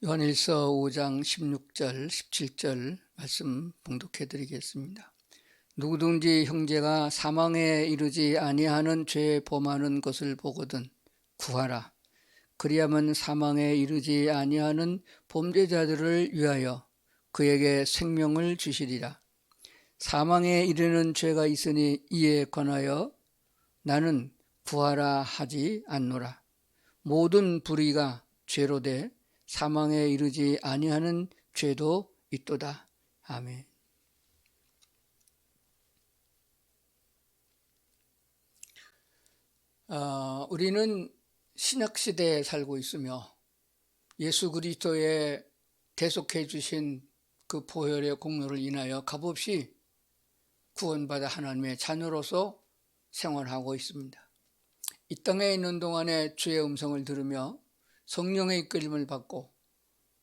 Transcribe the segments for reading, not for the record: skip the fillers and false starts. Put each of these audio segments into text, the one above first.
요한일서 5장 16절, 17절 말씀 봉독해 드리겠습니다. 누구든지 형제가 사망에 이르지 아니하는 죄에 범하는 것을 보거든 구하라. 그리하면 사망에 이르지 아니하는 범죄자들을 위하여 그에게 생명을 주시리라. 사망에 이르는 죄가 있으니 이에 관하여 나는 구하라 하지 않노라. 모든 불의가 죄로 돼 사망에 이르지 아니하는 죄도 있도다. 아멘. 우리는 신약시대에 살고 있으며 예수 그리스도의 대속해 주신 그 보혈의 공로를 인하여 값없이 구원받아 하나님의 자녀로서 생활하고 있습니다. 이 땅에 있는 동안에 주의 음성을 들으며 성령의 이끌림을 받고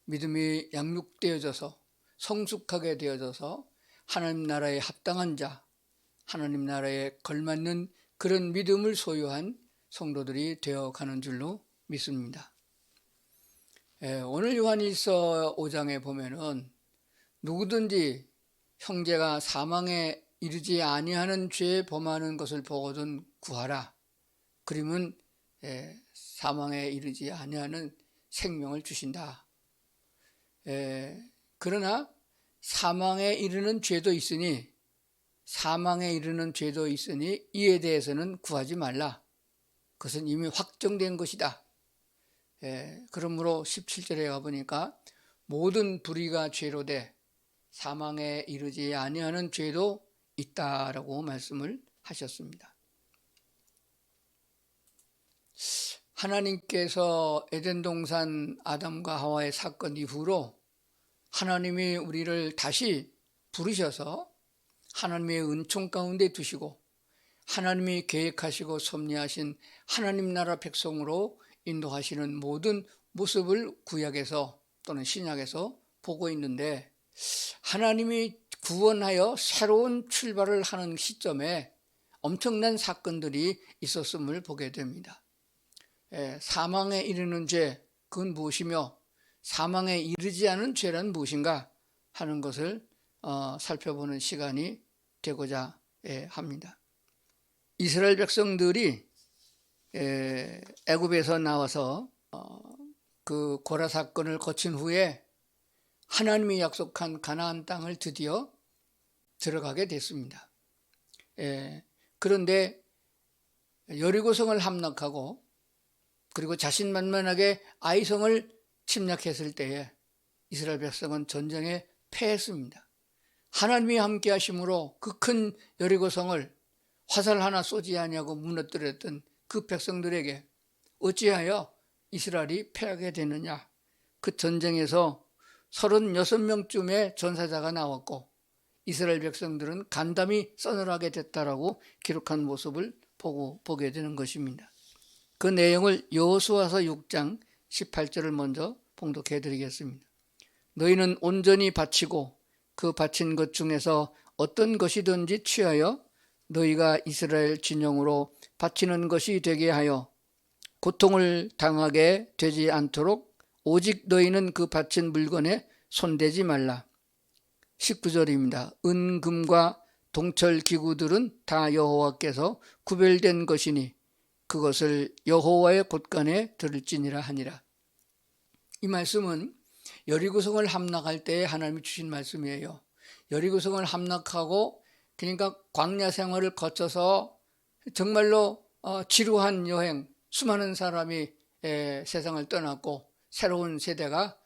믿음이 양육되어져서 성숙하게 되어져서 하나님 나라에 합당한 자, 하나님 나라에 걸맞는 그런 믿음을 소유한 성도들이 되어가는 줄로 믿습니다. 오늘 요한일서 5장에 보면은 누구든지 형제가 사망에 이르지 아니하는 죄에 범하는 것을 보거든 구하라. 그러면 사망에 이르지 아니하는 생명을 주신다. 그러나 사망에 이르는 죄도 있으니 이에 대해서는 구하지 말라. 그것은 이미 확정된 것이다. 그러므로 17절에 가보니까 모든 불의가 죄로 돼 사망에 이르지 아니하는 죄도 있다라고 말씀을 하셨습니다. 하나님께서 에덴 동산 아담과 하와의 사건 이후로 하나님이 우리를 다시 부르셔서 하나님의 은총 가운데 두시고 하나님이 계획하시고 섭리하신 하나님 나라 백성으로 인도하시는 모든 모습을 구약에서 또는 신약에서 보고 있는데, 하나님이 구원하여 새로운 출발을 하는 시점에 엄청난 사건들이 있었음을 보게 됩니다. 사망에 이르는 죄, 그건 무엇이며 사망에 이르지 않은 죄란 무엇인가 하는 것을 살펴보는 시간이 되고자 합니다. 이스라엘 백성들이 애굽에서 나와서 그 고라 사건을 거친 후에 하나님이 약속한 가나안 땅을 드디어 들어가게 됐습니다. 그런데 여리고성을 함락하고 그리고 자신만만하게 아이성을 침략했을 때에 이스라엘 백성은 전쟁에 패했습니다. 하나님이 함께 하심으로 그 큰 여리고성을 화살 하나 쏘지 아니하고 무너뜨렸던 그 백성들에게 어찌하여 이스라엘이 패하게 되느냐. 그 전쟁에서 36명쯤의 전사자가 나왔고 이스라엘 백성들은 간담이 서늘하게 됐다라고 기록한 모습을 보게 되는 것입니다. 그 내용을 여호수아서 6장 18절을 먼저 봉독해 드리겠습니다. 너희는 온전히 바치고 그 바친 것 중에서 어떤 것이든지 취하여 너희가 이스라엘 진영으로 바치는 것이 되게 하여 고통을 당하게 되지 않도록 오직 너희는 그 바친 물건에 손대지 말라. 19절입니다. 은, 금과 동철 기구들은 다 여호와께서 구별된 것이니 그것을 여호와의 곳간에 들을지니라 하니라. 이 말씀은 여리고성을 함락할 때 하나님이 주신 말씀이에요. 여리고성을 함락하고 그러니까 광야 생활을 거쳐서 정말로 지루한 여행, 수많은 사람이 세상을 떠났고 새로운 세대가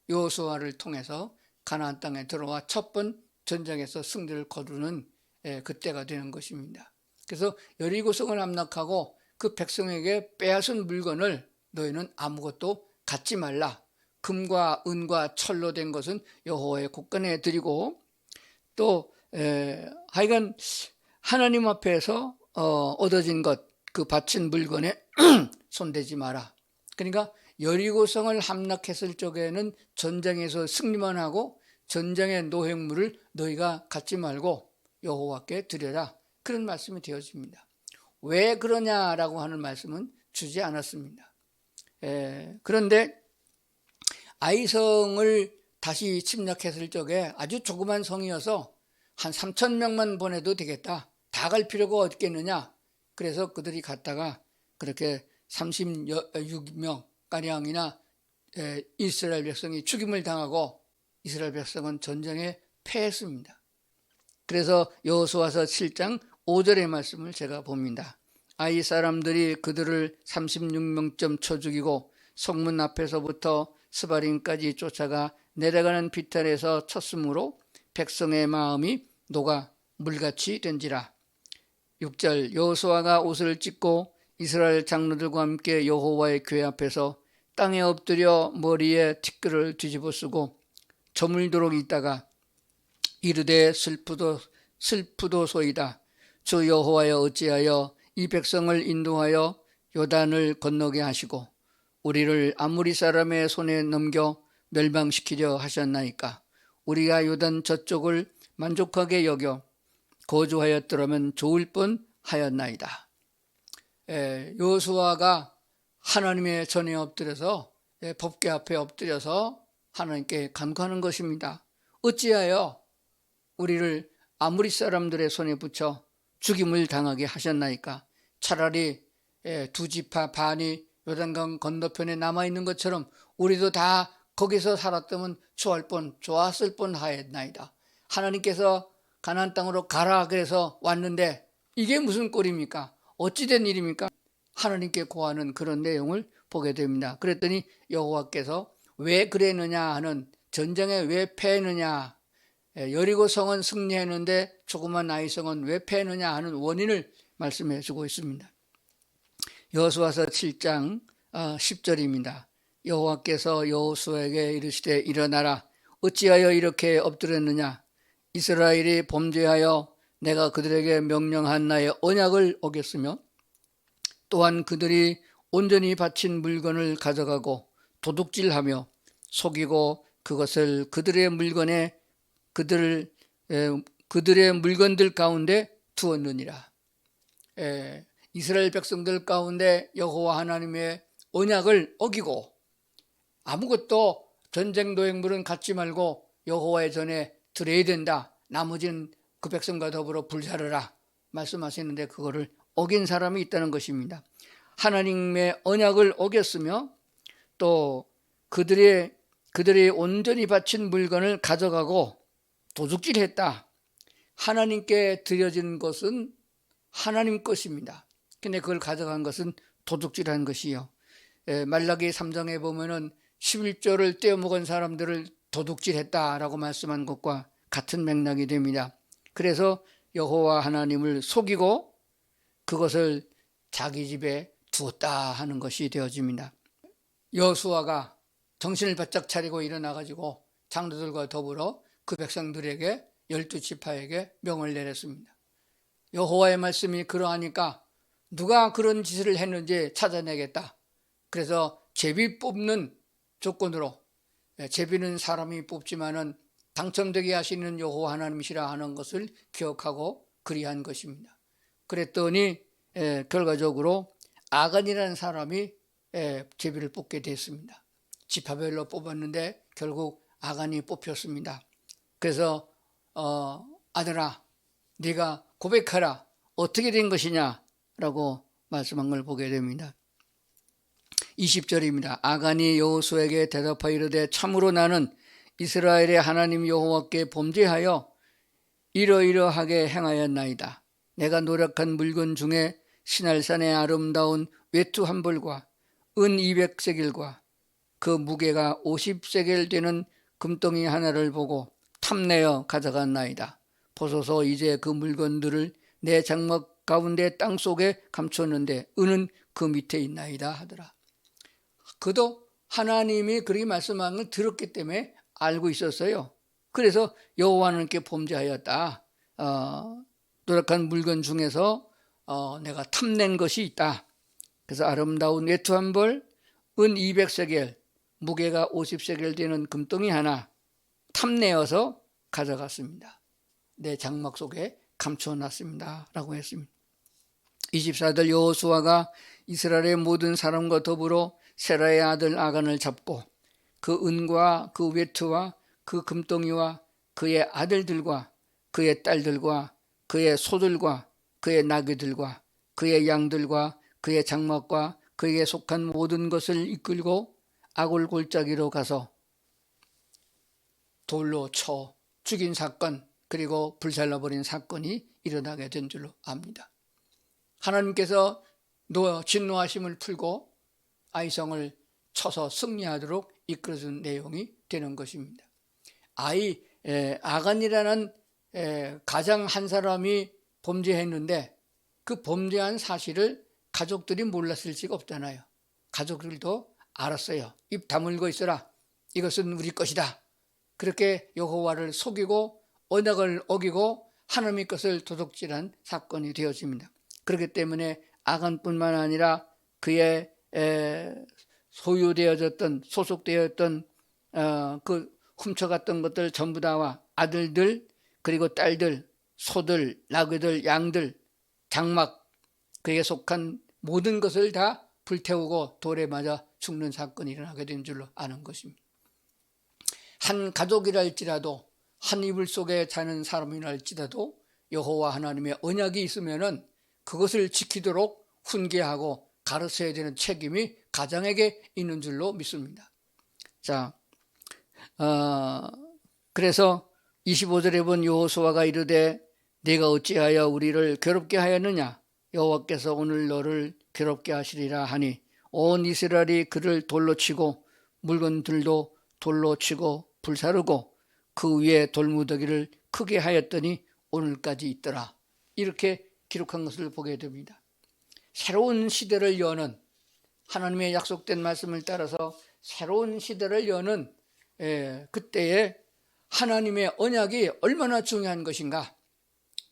여호수아를 통해서 가나안 땅에 들어와 첫 번 전쟁에서 승리를 거두는 그때가 되는 것입니다. 그래서 여리고성을 함락하고 그 백성에게 빼앗은 물건을 너희는 아무것도 갖지 말라. 금과 은과 철로 된 것은 여호와의 곳간에 드리고 또 하여간 하나님 앞에서 얻어진 것, 그 바친 물건에 손대지 마라. 그러니까 여리고성을 함락했을 적에는 전쟁에서 승리만 하고 전쟁의 노획물을 너희가 갖지 말고 여호와께 드려라. 그런 말씀이 되어집니다. 왜 그러냐라고 하는 말씀은 주지 않았습니다. 그런데 아이성을 다시 침략했을 적에 아주 조그만 성이어서 한 3천 명만 보내도 되겠다. 다 갈 필요가 없겠느냐. 그래서 그들이 갔다가 그렇게 36명가량이나 이스라엘 백성이 죽임을 당하고 이스라엘 백성은 전쟁에 패했습니다. 그래서 여호수아서 7장 5절의 말씀을 제가 봅니다. 아이 사람들이 그들을 36명쯤 쳐 죽이고 성문 앞에서부터 스바림까지 쫓아가 내려가는 비탈에서 쳤으므로 백성의 마음이 녹아 물같이 된지라. 6절 여호수아가 옷을 찢고 이스라엘 장로들과 함께 여호와의 교회 앞에서 땅에 엎드려 머리에 티끌을 뒤집어 쓰고 저물도록 있다가 이르되 슬프도소이다. 주 여호와여 어찌하여 이 백성을 인도하여 요단을 건너게 하시고 우리를 아무리 사람의 손에 넘겨 멸망시키려 하셨나이까. 우리가 요단 저쪽을 만족하게 여겨 거주하였더라면 좋을 뻔하였나이다. 여호수아가 하나님의 전에 엎드려서 법궤 앞에 엎드려서 하나님께 간구하는 것입니다. 어찌하여 우리를 아무리 사람들의 손에 붙여 죽임을 당하게 하셨나이까. 차라리 두 지파 반이 요단강 건너편에 남아있는 것처럼 우리도 다 거기서 살았다면 좋았을 뻔하였나이다. 하나님께서 가나안 땅으로 가라 그래서 왔는데 이게 무슨 꼴입니까? 어찌된 일입니까? 하나님께 고하는 그런 내용을 보게 됩니다. 그랬더니 여호와께서 왜 그랬느냐 하는, 전쟁에 왜 패했느냐, 여리고 성은 승리했는데 조그만 아이성은 왜 패했느냐 하는 원인을 말씀해 주고 있습니다. 여호수아서 7장 10절입니다. 여호와께서 여호수아에게 이르시되 일어나라. 어찌하여 이렇게 엎드렸느냐. 이스라엘이 범죄하여 내가 그들에게 명령한 나의 언약을 어겼으며 또한 그들이 온전히 바친 물건을 가져가고 도둑질하며 속이고 그것을 그들의 물건들 가운데 두었느니라. 이스라엘 백성들 가운데 여호와 하나님의 언약을 어기고 아무것도 전쟁 도행물은 갖지 말고 여호와의 전에 드려야 된다. 나머지는 그 백성과 더불어 불사르라 말씀하시는데 그거를 어긴 사람이 있다는 것입니다. 하나님의 언약을 어겼으며 또 그들이 온전히 바친 물건을 가져가고 도둑질했다. 하나님께 드려진 것은 하나님 것입니다. 근데 그걸 가져간 것은 도둑질한 것이요. 말라기 3장에 보면은 11조를 떼어먹은 사람들을 도둑질했다라고 말씀한 것과 같은 맥락이 됩니다. 그래서 여호와 하나님을 속이고 그것을 자기 집에 두었다 하는 것이 되어집니다. 여호수아가 정신을 바짝 차리고 일어나가지고 장로들과 더불어 그 백성들에게 12지파에게 명을 내렸습니다. 여호와의 말씀이 그러하니까 누가 그런 짓을 했는지 찾아내겠다. 그래서 제비 뽑는 조건으로, 제비는 사람이 뽑지만은 당첨되게 하시는 여호와 하나님이시라 하는 것을 기억하고 그리한 것입니다. 그랬더니 결과적으로 아간이라는 사람이 제비를 뽑게 됐습니다. 지파별로 뽑았는데 결국 아간이 뽑혔습니다. 그래서 아들아 네가 고백하라. 어떻게 된 것이냐 라고 말씀한 걸 보게 됩니다. 20절입니다. 아간이 여호수아에게 대답하여 이르되 참으로 나는 이스라엘의 하나님 여호와께 범죄하여 이러이러하게 행하였나이다. 내가 노력한 물건 중에 시날산의 아름다운 외투 한 벌과 은 200세겔과 그 무게가 50세겔 되는 금덩이 하나를 보고 탐내어 가져갔나이다. 보소서 이제 그 물건들을 내 장막 가운데 땅속에 감췄는데 은은 그 밑에 있나이다 하더라. 그도 하나님이 그렇게 말씀한 걸 들었기 때문에 알고 있었어요. 그래서 여호와 하나님께 범죄하였다. 노력한 물건 중에서 내가 탐낸 것이 있다. 그래서 아름다운 외투 한 벌, 은 200세겔, 무게가 50세겔 되는 금덩이 하나 탐내어서 가져갔습니다. 내 장막 속에 감춰놨습니다 라고 했습니다. 24절 여호수아가 이스라엘의 모든 사람과 더불어 세라의 아들 아간을 잡고 그 은과 그 외투와 그 금덩이와 그의 아들들과 그의 딸들과 그의 소들과 그의 나귀들과 그의 양들과 그의 장막과 그에게 속한 모든 것을 이끌고 아골 골짜기로 가서 돌로 쳐 죽인 사건, 그리고 불살라버린 사건이 일어나게 된 줄로 압니다. 하나님께서 진노하심을 풀고 아이성을 쳐서 승리하도록 이끌어준 내용이 되는 것입니다. 아간이라는 가장 한 사람이 범죄했는데 그 범죄한 사실을 가족들이 몰랐을 리가 없잖아요. 가족들도 알았어요. 입 다물고 있어라. 이것은 우리 것이다. 그렇게 여호와를 속이고 언약을 어기고 하나님의 것을 도둑질한 사건이 되어집니다. 그렇기 때문에 아간뿐만 아니라 그의 소유되어졌던 소속되었던 그 훔쳐갔던 것들 전부 다와 아들들, 그리고 딸들, 소들, 나귀들, 양들, 장막, 그에 속한 모든 것을 다 불태우고 돌에 맞아 죽는 사건이 일어나게 된 줄로 아는 것입니다. 한 가족이라 할지라도, 한 이불 속에 사는 사람이라 할지라도 여호와 하나님의 언약이 있으면은 그것을 지키도록 훈계하고 가르쳐야 되는 책임이 가장에게 있는 줄로 믿습니다. 자, 그래서 25절에 본 여호수아가 이르되 네가 어찌하여 우리를 괴롭게 하였느냐? 여호와께서 오늘 너를 괴롭게 하시리라 하니 온 이스라엘이 그를 돌로 치고 물건들도 돌로 치고 불사르고 그 위에 돌무더기를 크게 하였더니 오늘까지 있더라. 이렇게 기록한 것을 보게 됩니다. 새로운 시대를 여는, 하나님의 약속된 말씀을 따라서 새로운 시대를 여는 그때에 하나님의 언약이 얼마나 중요한 것인가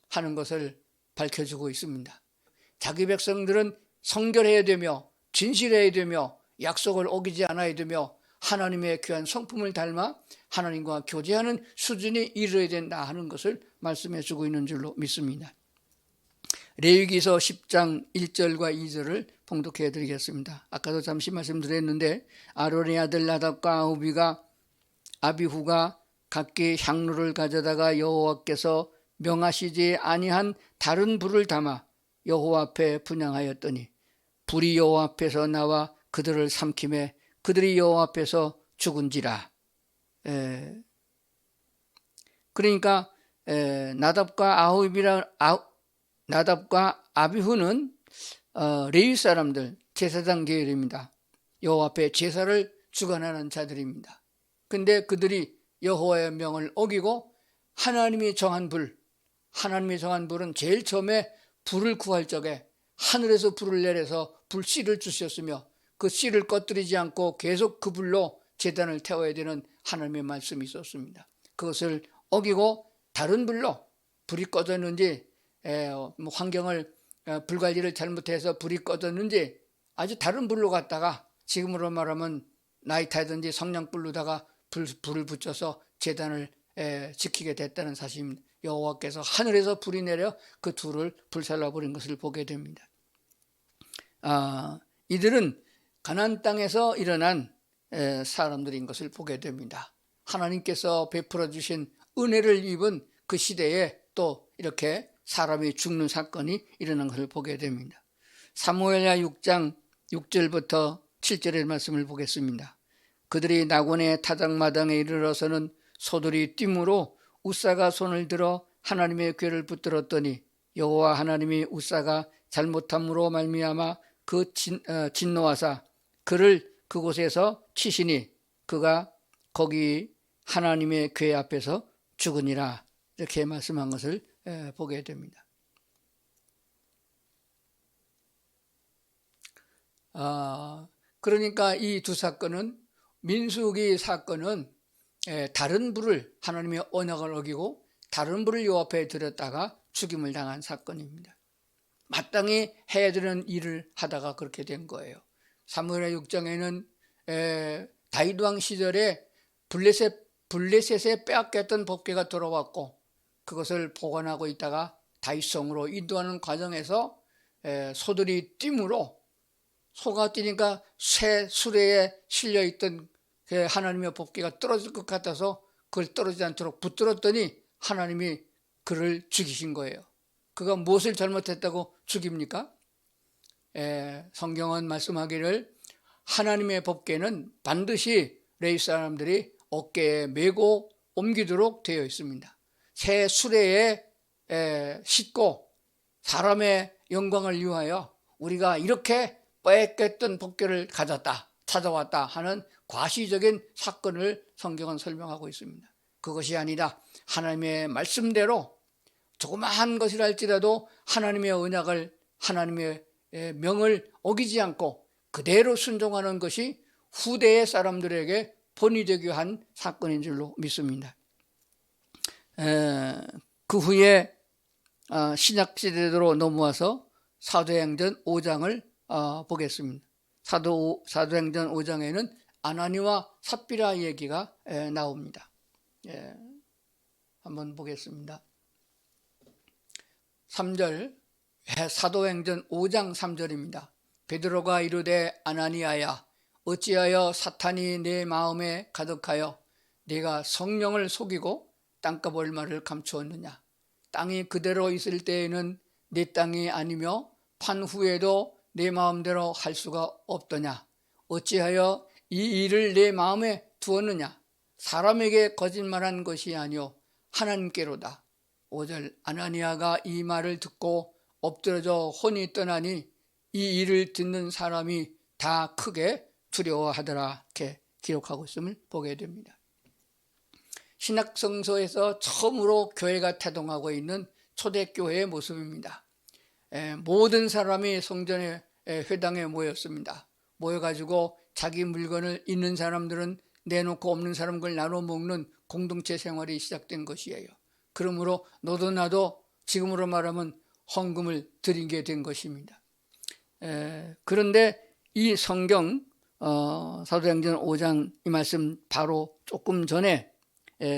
하는 것을 밝혀주고 있습니다. 자기 백성들은 성결해야 되며 진실해야 되며 약속을 어기지 않아야 되며 하나님의 귀한 성품을 닮아 하나님과 교제하는 수준이 이르러야 된다 하는 것을 말씀해 주고 있는 줄로 믿습니다. 레위기서 10장 1절과 2절을 봉독해 드리겠습니다. 아까도 잠시 말씀드렸는데 아론의 아들 나답과 아비후가 각기 향로를 가져다가 여호와께서 명하시지 아니한 다른 불을 담아 여호와 앞에 분향하였더니 불이 여호와 앞에서 나와 그들을 삼키매 그들이 여호와 앞에서 죽은지라. 그러니까 나답과 아비후는 레위 사람들, 제사장 계열입니다. 여호와 앞에 제사를 주관하는 자들입니다. 근데 그들이 여호와의 명을 어기고 하나님이 정한 불은 제일 처음에 불을 구할 적에 하늘에서 불을 내려서 불씨를 주셨으며 그 씨를 꺼뜨리지 않고 계속 그 불로 제단을 태워야 되는 하나님의 말씀이 있었습니다. 그것을 어기고 다른 불로 불이 꺼졌는지 환경을 불관리를 잘못해서 불이 꺼졌는지 아주 다른 불로 갔다가 지금으로 말하면 나이타든지 성냥불로다가 불을 붙여서 제단을 지키게 됐다는 사실입니다. 여호와께서 하늘에서 불이 내려 그 둘을 불살라버린 것을 보게 됩니다. 이들은 가나안 땅에서 일어난 사람들인 것을 보게 됩니다. 하나님께서 베풀어 주신 은혜를 입은 그 시대에 또 이렇게 사람이 죽는 사건이 일어난 것을 보게 됩니다. 사무엘하 6장 6절부터 7절의 말씀을 보겠습니다. 그들이 나곤의 타작마당에 이르러서는 소들이 뛰므로 우사가 손을 들어 하나님의 궤를 붙들었더니 여호와 하나님이 우사가 잘못함으로 말미암아 진노하사 그를 그곳에서 치시니 그가 거기 하나님의 궤 앞에서 죽으니라. 이렇게 말씀한 것을 보게 됩니다. 그러니까 이 두 사건은, 민수기 사건은 다른 불을, 하나님의 언약을 어기고 다른 불을 요 앞에 들였다가 죽임을 당한 사건입니다. 마땅히 해야 되는 일을 하다가 그렇게 된 거예요. 사무엘하 6장에는 다윗 왕 시절에 블레셋에 빼앗겼던 법궤가 돌아왔고 그것을 보관하고 있다가 다윗성으로 인도하는 과정에서 소들이 뛰므로, 소가 뛰니까 새 수레에 실려있던 하나님의 법궤가 떨어질 것 같아서 그걸 떨어지지 않도록 붙들었더니 하나님이 그를 죽이신 거예요. 그가 무엇을 잘못했다고 죽입니까? 성경은 말씀하기를 하나님의 법궤는 반드시 레위 사람들이 어깨에 메고 옮기도록 되어 있습니다. 새 수레에 싣고 사람의 영광을 위하여 우리가 이렇게 뺏겼던 법궤를 찾아왔다 하는 과시적인 사건을 성경은 설명하고 있습니다. 그것이 아니라 하나님의 말씀대로 조그마한 것이랄지라도 하나님의 언약을, 하나님의 명을 어기지 않고 그대로 순종하는 것이 후대의 사람들에게 본이 되게 한 사건인 줄로 믿습니다. 그 후에 신약시대로 넘어와서 사도행전 5장을 보겠습니다. 사도행전 5장에는 아나니와 삽비라 얘기가 나옵니다. 한번 보겠습니다. 3절, 사도행전 5장 3절입니다. 베드로가 이르되 아나니아야 어찌하여 사탄이 내 마음에 가득하여 네가 성령을 속이고 땅값 얼마를 감추었느냐. 땅이 그대로 있을 때에는 네 땅이 아니며 판 후에도 내 마음대로 할 수가 없더냐. 어찌하여 이 일을 내 마음에 두었느냐. 사람에게 거짓말한 것이 아니오 하나님께로다. 5절, 아나니아가 이 말을 듣고 엎드러져 혼이 떠나니 이 일을 듣는 사람이 다 크게 두려워하더라. 이렇게 기록하고 있음을 보게 됩니다. 신약성서에서 처음으로 교회가 태동하고 있는 초대교회의 모습입니다. 모든 사람이 성전의 회당에 모였습니다. 모여가지고 자기 물건을 있는 사람들은 내놓고 없는 사람들 나눠 먹는 공동체 생활이 시작된 것이에요. 그러므로 너도 나도 지금으로 말하면 헌금을 드리게 된 것입니다. 그런데 이 성경 사도행전 5장 이 말씀 바로 조금 전에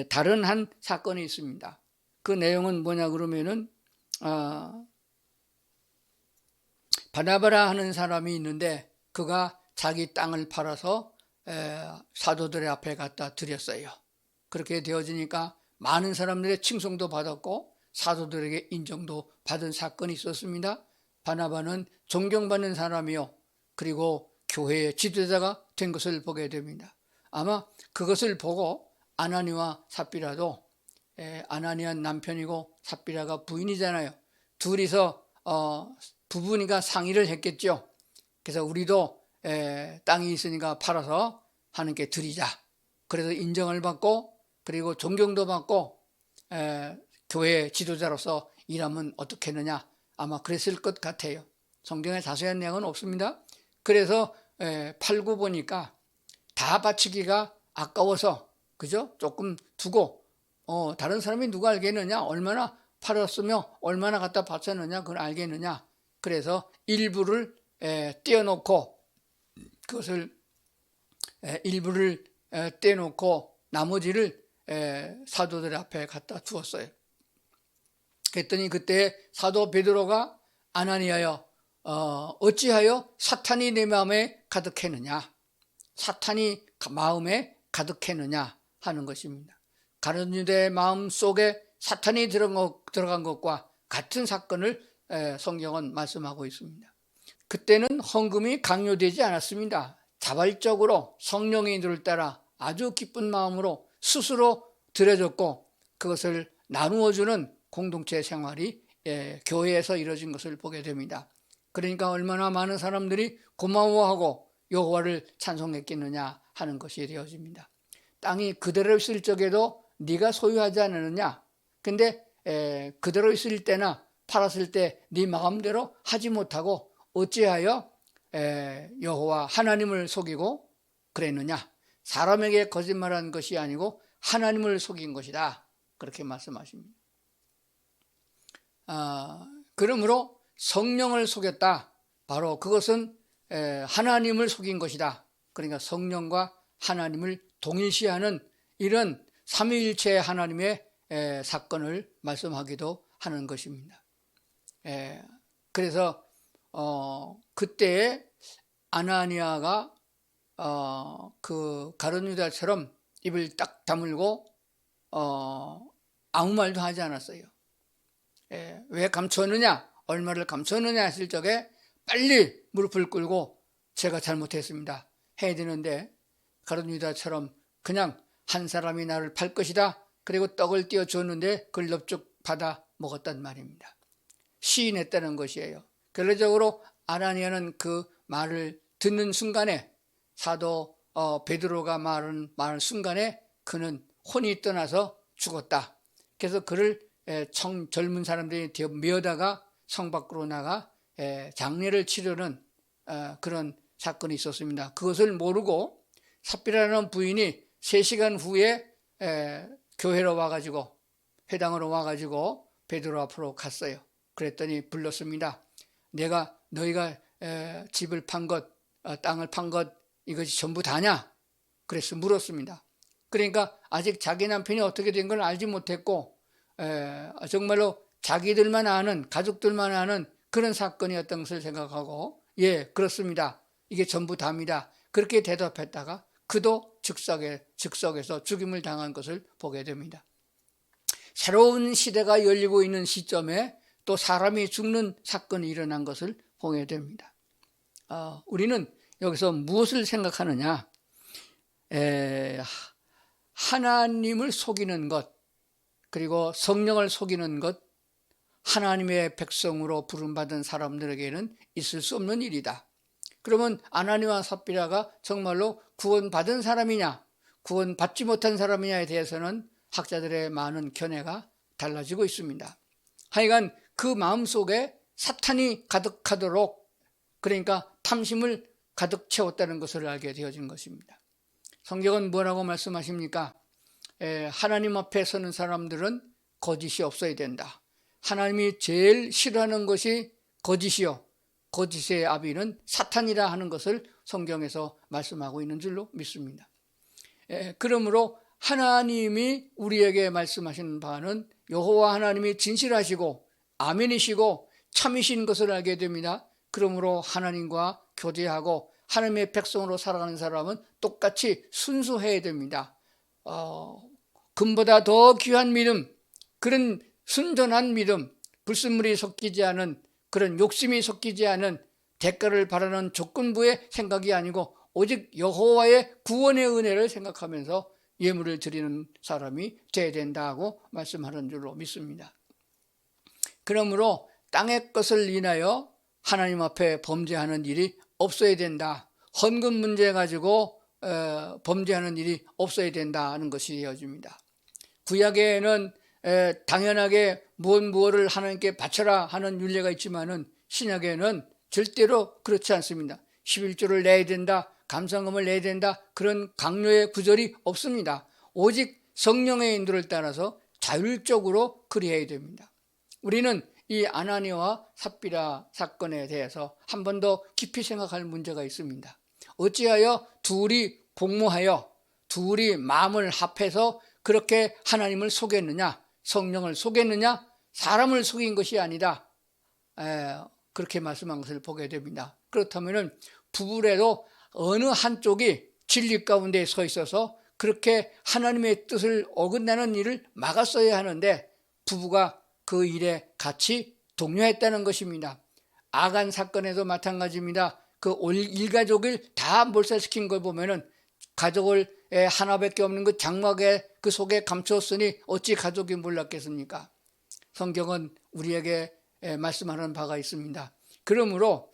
다른 한 사건이 있습니다. 그 내용은 뭐냐 그러면은 바나바라 하는 사람이 있는데 그가 자기 땅을 팔아서 사도들의 앞에 갖다 드렸어요. 그렇게 되어지니까 많은 사람들의 칭송도 받았고 사도들에게 인정도 받은 사건이 있었습니다. 바나바는 존경받는 사람이요 그리고 교회의 지도자가 된 것을 보게 됩니다. 아마 그것을 보고 아나니와 삽비라도 아나니아는 남편이고 삽비라가 부인이잖아요. 둘이서 부부니까 상의를 했겠죠. 그래서 우리도 땅이 있으니까 팔아서 하나님께 드리자. 그래서 인정을 받고 그리고 존경도 받고 교회 지도자로서 일하면 어떻게 하느냐 아마 그랬을 것 같아요. 성경에 자세한 내용은 없습니다. 그래서 팔고 보니까 다 바치기가 아까워서 그죠? 조금 두고 다른 사람이 누가 알겠느냐 얼마나 팔았으며 얼마나 갖다 바쳤느냐 그걸 알겠느냐. 그래서 일부를 떼어놓고 그것을 일부를 떼어놓고 나머지를 사도들 앞에 갖다 두었어요. 그랬더니 그때 사도 베드로가 아나니아여 어찌하여 사탄이 내 마음에 가득했느냐. 사탄이 마음에 가득했느냐 하는 것입니다. 가룟 유대의 마음 속에 사탄이 들어간 것과 같은 사건을 성경은 말씀하고 있습니다. 그때는 헌금이 강요되지 않았습니다. 자발적으로 성령의 인도를 따라 아주 기쁜 마음으로 스스로 드려졌고 그것을 나누어주는 공동체 생활이 교회에서 이루어진 것을 보게 됩니다. 그러니까 얼마나 많은 사람들이 고마워하고 여호와를 찬송했겠느냐 하는 것이 되어집니다. 땅이 그대로 있을 적에도 네가 소유하지 않았느냐. 근데 그대로 있을 때나 팔았을 때 네 마음대로 하지 못하고 어찌하여 여호와 하나님을 속이고 그랬느냐. 사람에게 거짓말한 것이 아니고 하나님을 속인 것이다. 그렇게 말씀하십니다. 그러므로 성령을 속였다. 바로 그것은 하나님을 속인 것이다. 그러니까 성령과 하나님을 동일시하는 이런 삼위일체 하나님의 사건을 말씀하기도 하는 것입니다. 그래서 그때에 아나니아가 그 가룟 유다처럼 입을 딱 다물고 아무 말도 하지 않았어요. 왜 감추었느냐, 얼마를 감추었느냐 했을 적에 빨리 무릎을 꿇고 제가 잘못했습니다 해야 되는데, 가룟 유다처럼 그냥 한 사람이 나를 팔 것이다, 그리고 떡을 띄워 주었는데 그걸 넙죽 받아 먹었단 말입니다. 시인했다는 것이에요. 결론적으로 아나니아는 그 말을 듣는 순간에, 사도 베드로가 말한 순간에 그는 혼이 떠나서 죽었다. 그래서 그를 젊은 사람들이 메어다가 성 밖으로 나가 장례를 치르는 그런 사건이 있었습니다. 그것을 모르고 삽비라는 부인이 3시간 후에 교회로 와가지고, 회당으로 와가지고 베드로 앞으로 갔어요. 그랬더니 불렀습니다. 내가 너희가 집을 판 것, 땅을 판 것, 이것이 전부 다냐? 그래서 물었습니다. 그러니까 아직 자기 남편이 어떻게 된 걸 알지 못했고, 정말로 자기들만 아는, 가족들만 아는 그런 사건이었던 것을 생각하고, 예, 그렇습니다, 이게 전부 다입니다, 그렇게 대답했다가 그도 즉석에서 죽임을 당한 것을 보게 됩니다. 새로운 시대가 열리고 있는 시점에 또 사람이 죽는 사건이 일어난 것을 보게 됩니다. 우리는 여기서 무엇을 생각하느냐? 하나님을 속이는 것, 그리고 성령을 속이는 것, 하나님의 백성으로 부름받은 사람들에게는 있을 수 없는 일이다. 그러면 아나니와 삽비라가 정말로 구원받은 사람이냐, 구원받지 못한 사람이냐에 대해서는 학자들의 많은 견해가 달라지고 있습니다. 하여간 그 마음속에 사탄이 가득하도록, 그러니까 탐심을 가득 채웠다는 것을 알게 되어진 것입니다. 성경은 뭐라고 말씀하십니까? 하나님 앞에 서는 사람들은 거짓이 없어야 된다. 하나님이 제일 싫어하는 것이 거짓이요, 거짓의 아비는 사탄이라 하는 것을 성경에서 말씀하고 있는 줄로 믿습니다. 그러므로 하나님이 우리에게 말씀하시는 바는 여호와 하나님이 진실하시고 아멘이시고 참이신 것을 알게 됩니다. 그러므로 하나님과 교제하고 하나님의 백성으로 살아가는 사람은 똑같이 순수해야 됩니다. 금보다 더 귀한 믿음, 그런 순전한 믿음, 불순물이 섞이지 않은, 그런 욕심이 섞이지 않은, 대가를 바라는 조건부의 생각이 아니고 오직 여호와의 구원의 은혜를 생각하면서 예물을 드리는 사람이 되어야 된다고 말씀하는 줄로 믿습니다. 그러므로 땅의 것을 인하여 하나님 앞에 범죄하는 일이 없어야 된다. 헌금 문제 가지고 범죄하는 일이 없어야 된다는 것이 되어집니다. 구약에는 당연하게 무엇을 하나님께 바쳐라 하는 율례가 있지만은 신약에는 절대로 그렇지 않습니다. 11조를 내야 된다, 감사금을 내야 된다, 그런 강요의 구절이 없습니다. 오직 성령의 인도를 따라서 자율적으로 그리해야 됩니다. 우리는 이 아나니아와 삽비라 사건에 대해서 한 번 더 깊이 생각할 문제가 있습니다. 어찌하여 둘이 공모하여 둘이 마음을 합해서 그렇게 하나님을 속였느냐, 성령을 속였느냐, 사람을 속인 것이 아니다, 그렇게 말씀한 것을 보게 됩니다. 그렇다면 부부래도 어느 한쪽이 진리 가운데 서 있어서 그렇게 하나님의 뜻을 어긋나는 일을 막았어야 하는데 부부가 그 일에 같이 동요했다는 것입니다. 아간 사건에도 마찬가지입니다. 그 일가족을 다 몰살시킨 걸 보면은 가족을 하나밖에 없는 그 장막에 그 속에 감추었으니 어찌 가족이 몰랐겠습니까? 성경은 우리에게 말씀하는 바가 있습니다. 그러므로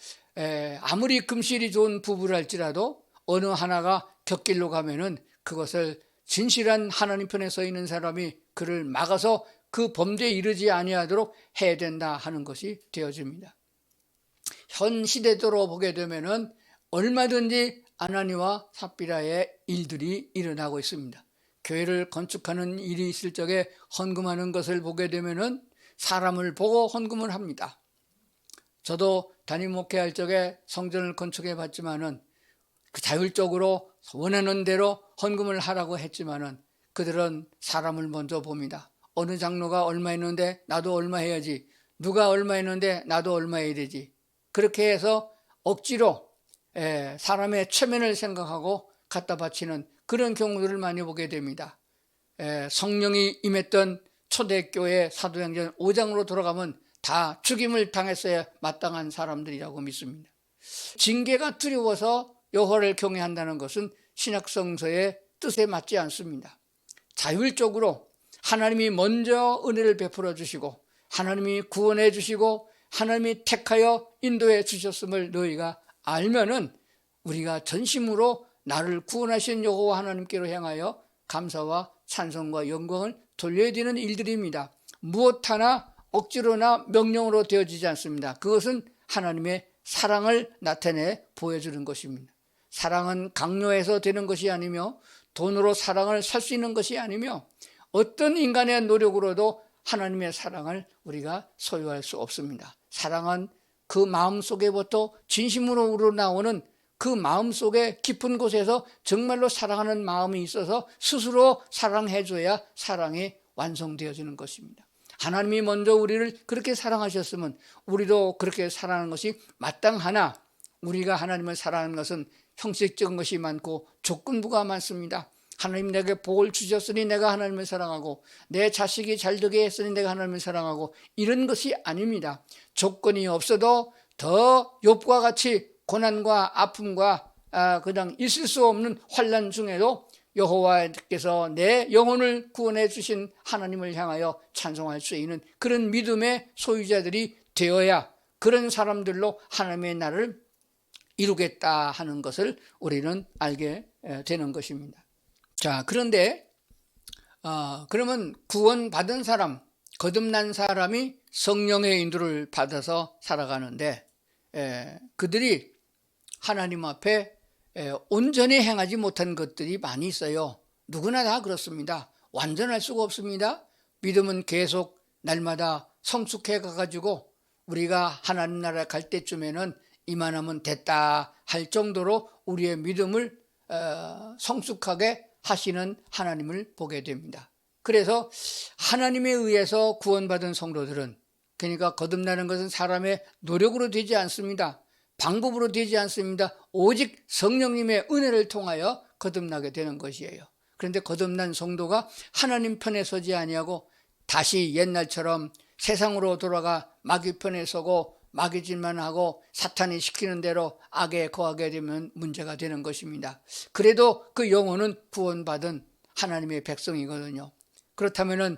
아무리 금실이 좋은 부부랄지라도 어느 하나가 곁길로 가면은 그것을 진실한 하나님 편에 서 있는 사람이 그를 막아서 그 범죄에 이르지 아니하도록 해야 된다 하는 것이 되어집니다. 현 시대대로 보게 되면은 얼마든지 아나니와 삽비라의 일들이 일어나고 있습니다. 교회를 건축하는 일이 있을 적에 헌금하는 것을 보게 되면은 사람을 보고 헌금을 합니다. 저도 담임 목회할 적에 성전을 건축해 봤지만은 그 자율적으로 원하는 대로 헌금을 하라고 했지만은 그들은 사람을 먼저 봅니다. 어느 장로가 얼마 했는데 나도 얼마 해야지, 누가 얼마 했는데 나도 얼마 해야 되지, 그렇게 해서 억지로 사람의 체면을 생각하고 갖다 바치는 그런 경우들을 많이 보게 됩니다. 성령이 임했던 초대교회 사도행전 5장으로 돌아가면 다 죽임을 당했어야 마땅한 사람들이라고 믿습니다. 징계가 두려워서 여호와를 경외한다는 것은 신약성서의 뜻에 맞지 않습니다. 자율적으로 하나님이 먼저 은혜를 베풀어 주시고 하나님이 구원해 주시고 하나님이 택하여 인도해 주셨음을 너희가 알면은 우리가 전심으로 나를 구원하신 여호와 하나님께로 향하여 감사와 찬송과 영광을 돌려야 되는 일들입니다. 무엇 하나 억지로나 명령으로 되어지지 않습니다. 그것은 하나님의 사랑을 나타내 보여주는 것입니다. 사랑은 강요해서 되는 것이 아니며 돈으로 사랑을 살 수 있는 것이 아니며 어떤 인간의 노력으로도 하나님의 사랑을 우리가 소유할 수 없습니다. 사랑은 그 마음속에부터 진심으로 우러나오는 그 마음속에 깊은 곳에서 정말로 사랑하는 마음이 있어서 스스로 사랑해줘야 사랑이 완성되어지는 것입니다. 하나님이 먼저 우리를 그렇게 사랑하셨으면 우리도 그렇게 사랑하는 것이 마땅하나 우리가 하나님을 사랑하는 것은 형식적인 것이 많고 조건부가 많습니다. 하나님 내게 복을 주셨으니 내가 하나님을 사랑하고 내 자식이 잘되게 했으니 내가 하나님을 사랑하고 이런 것이 아닙니다. 조건이 없어도 더 욥과 같이 고난과 아픔과 그냥 있을 수 없는 환난 중에도 여호와께서 내 영혼을 구원해 주신 하나님을 향하여 찬송할 수 있는 그런 믿음의 소유자들이 되어야 그런 사람들로 하나님의 나라를 이루겠다 하는 것을 우리는 알게 되는 것입니다. 자, 그런데 그러면 구원받은 사람, 거듭난 사람이 성령의 인도를 받아서 살아가는데 그들이 하나님 앞에 온전히 행하지 못한 것들이 많이 있어요. 누구나 다 그렇습니다. 완전할 수가 없습니다. 믿음은 계속 날마다 성숙해 가가지고 우리가 하나님 나라에 갈 때쯤에는 이만하면 됐다 할 정도로 우리의 믿음을 성숙하게 하시는 하나님을 보게 됩니다. 그래서 하나님에 의해서 구원받은 성도들은, 그러니까 거듭나는 것은 사람의 노력으로 되지 않습니다. 방법으로 되지 않습니다. 오직 성령님의 은혜를 통하여 거듭나게 되는 것이에요. 그런데 거듭난 성도가 하나님 편에 서지 아니하고 다시 옛날처럼 세상으로 돌아가 마귀 편에 서고 마귀짓만 하고 사탄이 시키는 대로 악에 거하게 되면 문제가 되는 것입니다. 그래도 그 영혼은 구원받은 하나님의 백성이거든요. 그렇다면은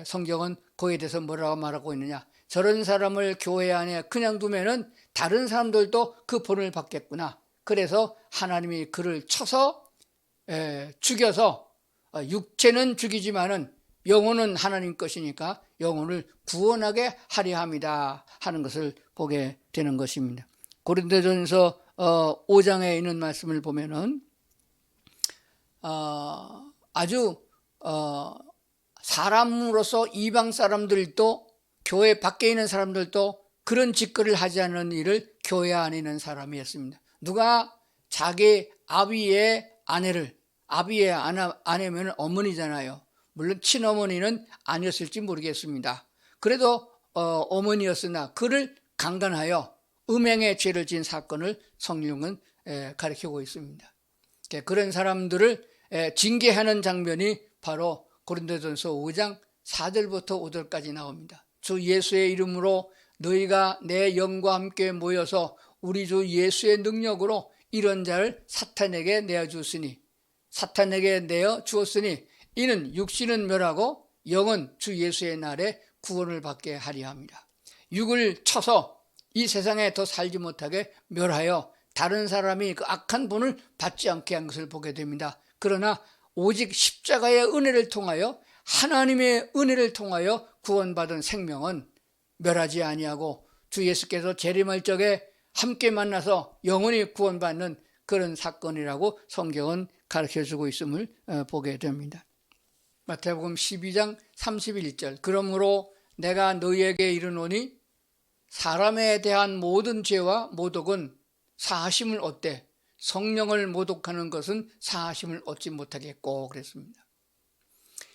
성경은 거기에 대해서 뭐라고 말하고 있느냐? 저런 사람을 교회 안에 그냥 두면은 다른 사람들도 그 본을 받겠구나. 그래서 하나님이 그를 쳐서 죽여서 육체는 죽이지만은 영혼은 하나님 것이니까 영혼을 구원하게 하려 합니다 하는 것을 보게 되는 것입니다. 고린도전서 5장에 있는 말씀을 보면은 아주 사람으로서 이방 사람들도 교회 밖에 있는 사람들도 그런 짓거리를 하지 않는 일을 교회 안에 있는 사람이 했습니다. 누가 자기 아비의 아내를, 아비의 아내면 어머니잖아요. 물론 친어머니는 아니었을지 모르겠습니다. 그래도 어머니였으나 그를 강간하여 음행의 죄를 지은 사건을 성경은 가리키고 있습니다. 그런 사람들을 징계하는 장면이 바로 고린도전서 5장 4절부터 5절까지 나옵니다. 주 예수의 이름으로 너희가 내 영과 함께 모여서 우리 주 예수의 능력으로 이런 자를 사탄에게 내어주었으니 이는 육신은 멸하고 영은 주 예수의 날에 구원을 받게 하려 합니다. 육을 쳐서 이 세상에 더 살지 못하게 멸하여 다른 사람이 그 악한 본을 받지 않게 한 것을 보게 됩니다. 그러나 오직 십자가의 은혜를 통하여 하나님의 은혜를 통하여 구원받은 생명은 멸하지 아니하고 주 예수께서 재림할 적에 함께 만나서 영원히 구원받는 그런 사건이라고 성경은 가르쳐주고 있음을 보게 됩니다. 마태복음 12장 31절 그러므로 내가 너희에게 이르노니 사람에 대한 모든 죄와 모독은 사하심을 얻되 성령을 모독하는 것은 사하심을 얻지 못하겠고 그랬습니다.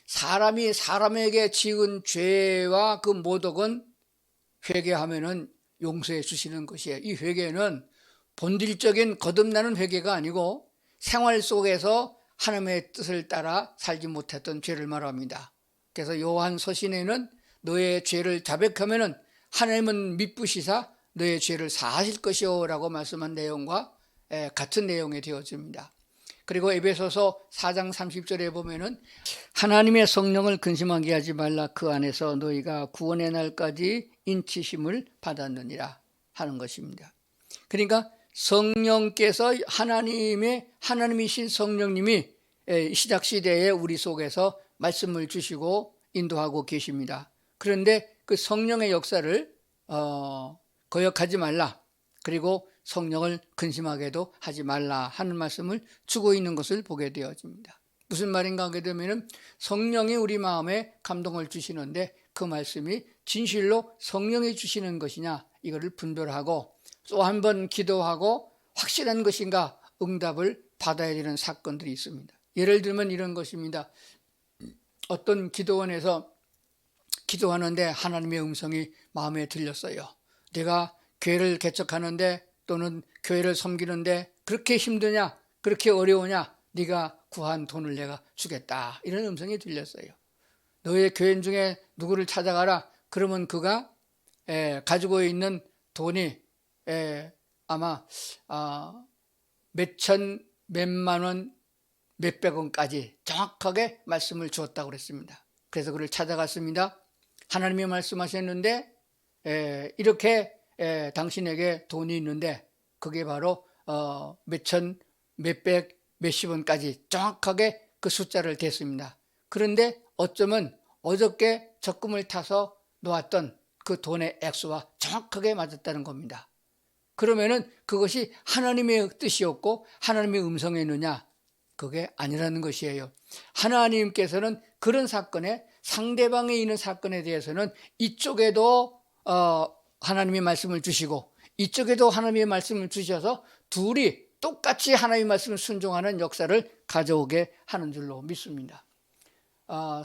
사람이 사람에게 지은 죄와 그 모독은 회개하면은 용서해 주시는 것이에요. 이 회개는 본질적인 거듭나는 회개가 아니고 생활 속에서 하나님의 뜻을 따라 살지 못했던 죄를 말합니다. 그래서 요한 서신에는 너의 죄를 자백하면은 하나님은 미쁘시사 너의 죄를 사하실 것이요 라고 말씀한 내용과 같은 내용이 되어집니다. 그리고 에베소서 4장 30절에 보면은 하나님의 성령을 근심하게 하지 말라. 그 안에서 너희가 구원의 날까지 인치심을 받았느니라 하는 것입니다. 그러니까 성령께서 하나님이신 성령님이 시작 시대에 우리 속에서 말씀을 주시고 인도하고 계십니다. 그런데 그 성령의 역사를 거역하지 말라. 그리고 성령을 근심하게도 하지 말라 하는 말씀을 주고 있는 것을 보게 되어집니다. 무슨 말인가 하게 되면 성령이 우리 마음에 감동을 주시는데 그 말씀이 진실로 성령이 주시는 것이냐 이거를 분별하고 또 한 번 기도하고 확실한 것인가 응답을 받아야 되는 사건들이 있습니다. 예를 들면 이런 것입니다. 어떤 기도원에서 기도하는데 하나님의 음성이 마음에 들렸어요. 내가 교회를 개척하는데 또는 교회를 섬기는데 그렇게 힘드냐 그렇게 어려우냐 네가 구한 돈을 내가 주겠다 이런 음성이 들렸어요. 너의 교인 중에 누구를 찾아가라. 그러면 그가 가지고 있는 돈이 아마 몇천 몇만 원 몇백 원까지 정확하게 말씀을 주었다고 그랬습니다. 그래서 그를 찾아갔습니다. 하나님이 말씀하셨는데 이렇게 당신에게 돈이 있는데 그게 바로 몇천 몇백 몇십 원까지 정확하게 그 숫자를 댔습니다. 그런데 어쩌면 어저께 적금을 타서 놓았던 그 돈의 액수와 정확하게 맞았다는 겁니다. 그러면은 그것이 하나님의 뜻이었고 하나님의 음성이었느냐? 그게 아니라는 것이에요. 하나님께서는 그런 사건에 상대방에 있는 사건에 대해서는 이쪽에도 하나님의 말씀을 주시고 이쪽에도 하나님의 말씀을 주셔서 둘이 똑같이 하나님의 말씀을 순종하는 역사를 가져오게 하는 줄로 믿습니다.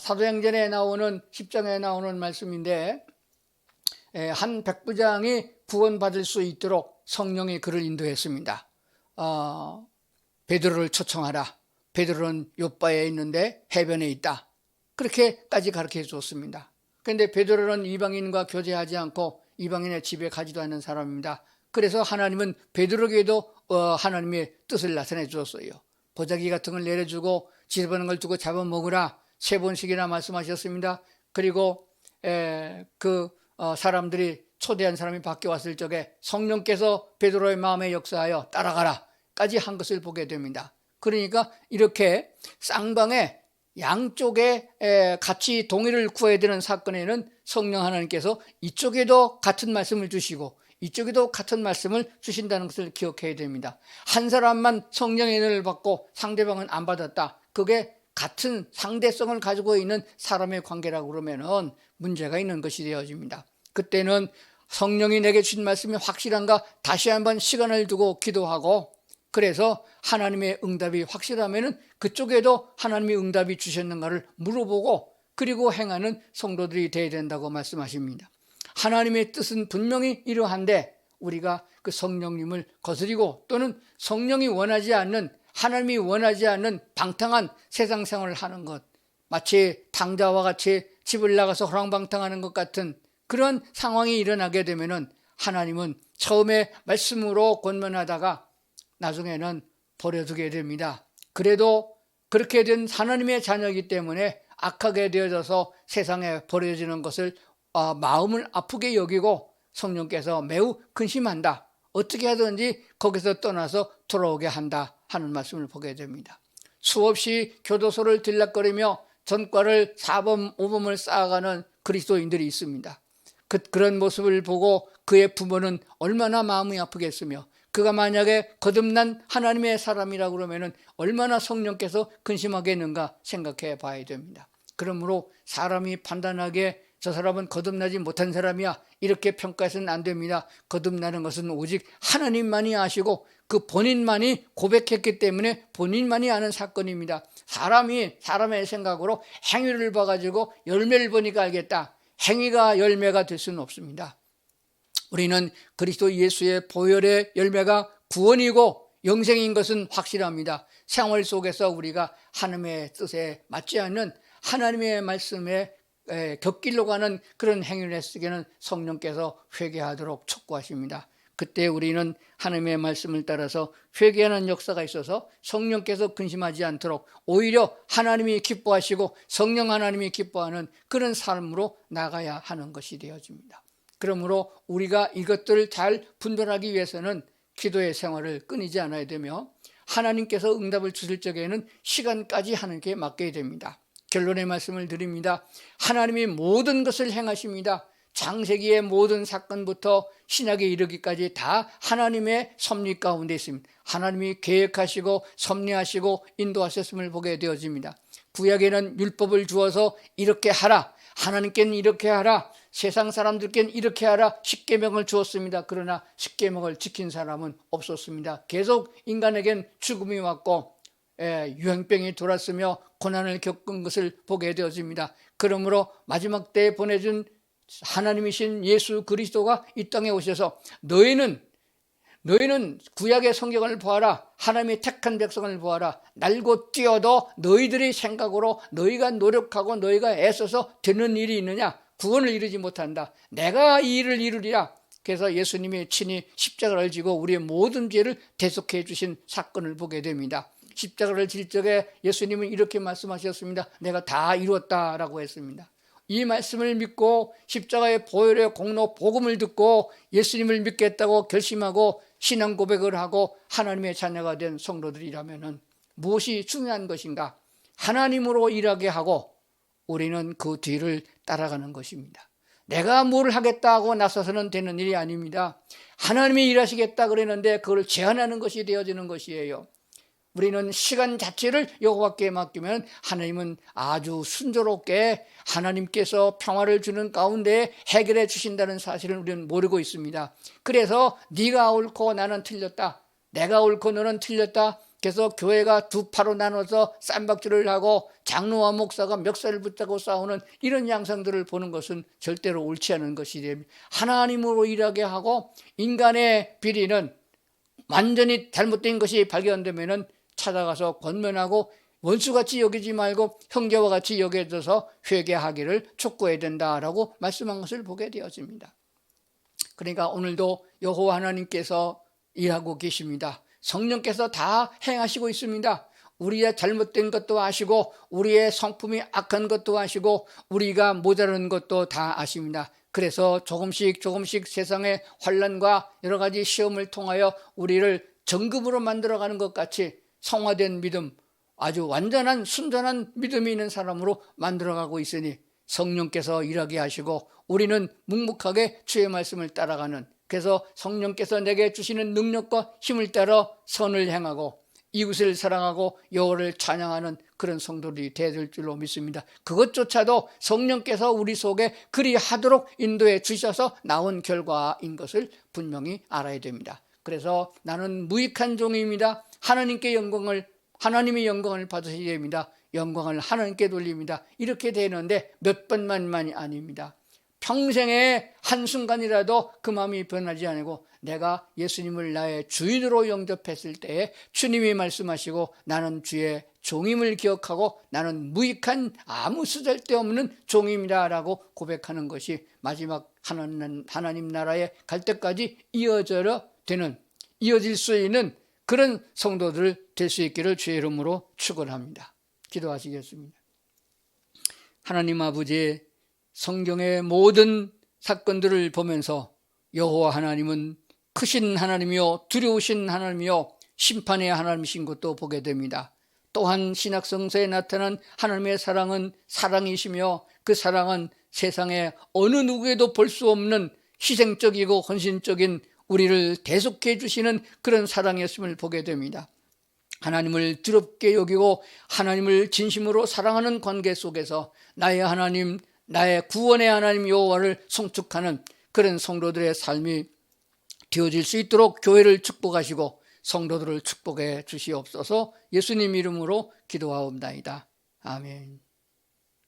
사도행전에 나오는 10장에 나오는 말씀인데 한 백부장이 구원받을 수 있도록 성령이 그를 인도했습니다. 베드로를 초청하라. 베드로는 요바에 있는데 해변에 있다. 그렇게까지 가르쳐 줬습니다. 그런데 베드로는 이방인과 교제하지 않고 이방인의 집에 가지도 않는 사람입니다. 그래서 하나님은 베드로에게도 하나님의 뜻을 나타내 주었어요. 보자기 같은 걸 내려주고 지저분한 걸 두고 잡아먹으라 3번씩이나 말씀하셨습니다. 그리고 사람들이 초대한 사람이 밖에 왔을 적에 성령께서 베드로의 마음에 역사하여 따라가라 까지 한 것을 보게 됩니다. 그러니까 이렇게 쌍방에 양쪽에 같이 동의를 구해야 되는 사건에는 성령 하나님께서 이쪽에도 같은 말씀을 주시고 이쪽에도 같은 말씀을 주신다는 것을 기억해야 됩니다. 한 사람만 성령의 은혜를 받고 상대방은 안 받았다. 그게 같은 상대성을 가지고 있는 사람의 관계라고 그러면은 문제가 있는 것이 되어집니다. 그때는 성령이 내게 주신 말씀이 확실한가 다시 한번 시간을 두고 기도하고 그래서 하나님의 응답이 확실하면은 그쪽에도 하나님의 응답이 주셨는가를 물어보고 그리고 행하는 성도들이 되어야 된다고 말씀하십니다. 하나님의 뜻은 분명히 이러한데 우리가 그 성령님을 거스리고 또는 성령이 원하지 않는 하나님이 원하지 않는 방탕한 세상 생활을 하는 것 마치 당자와 같이 집을 나가서 호랑방탕하는 것 같은 그런 상황이 일어나게 되면은 하나님은 처음에 말씀으로 권면하다가 나중에는 버려두게 됩니다. 그래도 그렇게 된 하나님의 자녀이기 때문에 악하게 되어져서 세상에 버려지는 것을 마음을 아프게 여기고 성령께서 매우 근심한다. 어떻게 하든지 거기서 떠나서 돌아오게 한다 하는 말씀을 보게 됩니다. 수없이 교도소를 들락거리며 전과를 4범 5범을 쌓아가는 그리스도인들이 있습니다. 그런 모습을 보고 그의 부모는 얼마나 마음이 아프겠으며 그가 만약에 거듭난 하나님의 사람이라고 그러면 얼마나 성령께서 근심하겠는가 생각해 봐야 됩니다. 그러므로 사람이 판단하기에 저 사람은 거듭나지 못한 사람이야 이렇게 평가해서는 안 됩니다. 거듭나는 것은 오직 하나님만이 아시고 그 본인만이 고백했기 때문에 본인만이 아는 사건입니다. 사람이 사람의 생각으로 행위를 봐가지고 열매를 보니까 알겠다. 행위가 열매가 될 수는 없습니다. 우리는 그리스도 예수의 보혈의 열매가 구원이고 영생인 것은 확실합니다. 생활 속에서 우리가 하나님의 뜻에 맞지 않는 하나님의 말씀에 곁길로 가는 그런 행위를 했으기에는 성령께서 회개하도록 촉구하십니다. 그때 우리는 하나님의 말씀을 따라서 회개하는 역사가 있어서 성령께서 근심하지 않도록 오히려 하나님이 기뻐하시고 성령 하나님이 기뻐하는 그런 삶으로 나가야 하는 것이 되어집니다. 그러므로 우리가 이것들을 잘 분별하기 위해서는 기도의 생활을 끊이지 않아야 되며 하나님께서 응답을 주실 적에는 시간까지 하나님께 맡겨야 됩니다. 결론의 말씀을 드립니다. 하나님이 모든 것을 행하십니다. 창세기의 모든 사건부터 신약에 이르기까지 다 하나님의 섭리 가운데 있습니다. 하나님이 계획하시고 섭리하시고 인도하셨음을 보게 되어집니다. 구약에는 율법을 주어서 이렇게 하라, 하나님께는 이렇게 하라, 세상 사람들께는 이렇게 하라 십계명을 주었습니다. 그러나 십계명을 지킨 사람은 없었습니다. 계속 인간에겐 죽음이 왔고 유행병이 돌았으며 고난을 겪은 것을 보게 되어집니다. 그러므로 마지막 때에 보내준 하나님이신 예수 그리스도가 이 땅에 오셔서 너희는 구약의 성경을 보아라, 하나님의 택한 백성을 보아라, 날고 뛰어도 너희들의 생각으로 너희가 노력하고 너희가 애써서 되는 일이 있느냐? 구원을 이루지 못한다. 내가 이 일을 이루리라. 그래서 예수님이 친히 십자가를 지고 우리의 모든 죄를 대속해 주신 사건을 보게 됩니다. 십자가를 질 적에 예수님은 이렇게 말씀하셨습니다. 내가 다 이루었다라고 했습니다. 이 말씀을 믿고 십자가의 보혈의 공로 복음을 듣고 예수님을 믿겠다고 결심하고 신앙 고백을 하고 하나님의 자녀가 된 성도들이라면 무엇이 중요한 것인가? 하나님으로 일하게 하고 우리는 그 뒤를 따라가는 것입니다. 내가 뭘 하겠다고 나서서는 되는 일이 아닙니다. 하나님이 일하시겠다 그랬는데 그걸 제한하는 것이 되어지는 것이에요. 우리는 시간 자체를 여호와께 맡기면 하나님은 아주 순조롭게 하나님께서 평화를 주는 가운데 해결해 주신다는 사실을 우리는 모르고 있습니다. 그래서 네가 옳고 나는 틀렸다, 내가 옳고 너는 틀렸다, 그래서 교회가 두 파로 나눠서 쌈박질을 하고 장로와 목사가 멱살을 붙잡고 싸우는 이런 양상들을 보는 것은 절대로 옳지 않은 것이 됩니다. 하나님으로 일하게 하고 인간의 비리는 완전히 잘못된 것이 발견되면은 찾아가서 권면하고 원수같이 여기지 말고 형제와 같이 여겨져서 회개하기를 촉구해야 된다라고 말씀한 것을 보게 되어집니다. 그러니까 오늘도 여호와 하나님께서 일하고 계십니다. 성령께서 다 행하시고 있습니다. 우리의 잘못된 것도 아시고 우리의 성품이 악한 것도 아시고 우리가 모자란 것도 다 아십니다. 그래서 조금씩 세상의 환난과 여러 가지 시험을 통하여 우리를 정금으로 만들어가는 것 같이 성화된 믿음, 아주 완전한 순전한 믿음이 있는 사람으로 만들어가고 있으니 성령께서 일하게 하시고 우리는 묵묵하게 주의 말씀을 따라가는, 그래서 성령께서 내게 주시는 능력과 힘을 따라 선을 행하고 이웃을 사랑하고 여호와를 찬양하는 그런 성도들이 되어질 줄로 믿습니다. 그것조차도 성령께서 우리 속에 그리하도록 인도해 주셔서 나온 결과인 것을 분명히 알아야 됩니다. 그래서 나는 무익한 종입니다. 하나님의 영광을 받으셔야 됩니다. 영광을 하나님께 돌립니다. 이렇게 되는데 몇 번만이 아닙니다. 평생의 한순간이라도 그 마음이 변하지 않고 내가 예수님을 나의 주인으로 영접했을 때에 주님이 말씀하시고 나는 주의 종임을 기억하고 나는 무익한 아무 쓰잘데없는 종입니다 라고 고백하는 것이 마지막 하나님 나라에 갈 때까지 이어질 수 있는 그런 성도들 될 수 있기를 주의 이름으로 축원합니다. 기도하시겠습니다. 하나님 아버지, 성경의 모든 사건들을 보면서 여호와 하나님은 크신 하나님이요 두려우신 하나님이요 심판의 하나님이신 것도 보게 됩니다. 또한 신약성서에 나타난 하나님의 사랑은 사랑이시며 그 사랑은 세상에 어느 누구에도 볼 수 없는 희생적이고 헌신적인 우리를 대속해 주시는 그런 사랑이었음을 보게 됩니다. 하나님을 두렵게 여기고 하나님을 진심으로 사랑하는 관계 속에서 나의 하나님, 나의 구원의 하나님 여호와를 송축하는 그런 성도들의 삶이 되어질 수 있도록 교회를 축복하시고 성도들을 축복해 주시옵소서. 예수님 이름으로 기도하옵나이다. 아멘.